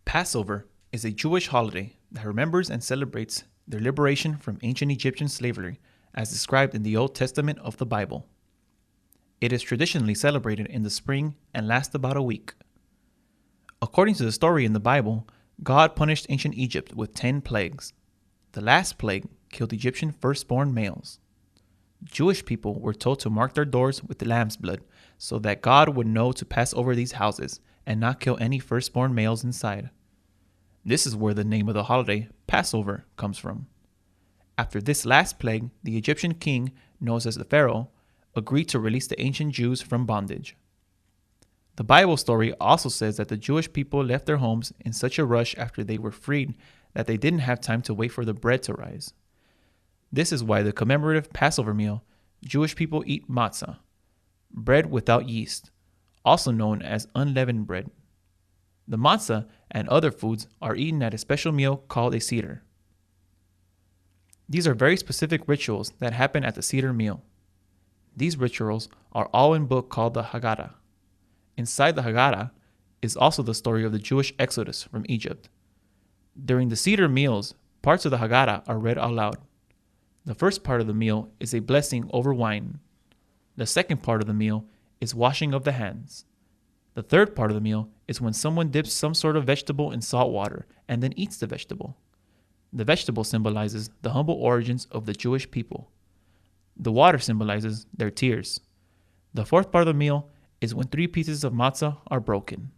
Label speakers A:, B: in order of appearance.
A: Passover is a Jewish holiday that remembers and celebrates their liberation from ancient Egyptian slavery as described in the Old Testament of the Bible. It is traditionally celebrated in the spring and lasts about a week. According to the story in the Bible, God punished ancient Egypt with 10 plagues. The last plague killed Egyptian firstborn males. Jewish people were told to mark their doors with the lamb's blood so that God would know to pass over these houses and not kill any firstborn males inside. This is where the name of the holiday, Passover, comes from. After this last plague, the Egyptian king, known as the Pharaoh, agreed to release the ancient Jews from bondage. The Bible story also says that the Jewish people left their homes in such a rush after they were freed that they didn't have time to wait for the bread to rise. This is why the commemorative Passover meal, Jewish people eat matzah, bread without yeast, also known as unleavened bread. The matzah and other foods are eaten at a special meal called a seder. These are very specific rituals that happen at the seder meal. These rituals are all in a book called the Haggadah. Inside the Haggadah is also the story of the Jewish exodus from Egypt. During the seder meals, parts of the Haggadah are read aloud. The first part of the meal is a blessing over wine. The second part of the meal is washing of the hands. The third part of the meal is when someone dips some sort of vegetable in salt water and then eats the vegetable. The vegetable symbolizes the humble origins of the Jewish people. The water symbolizes their tears. The fourth part of the meal is when 3 pieces of matzah are broken.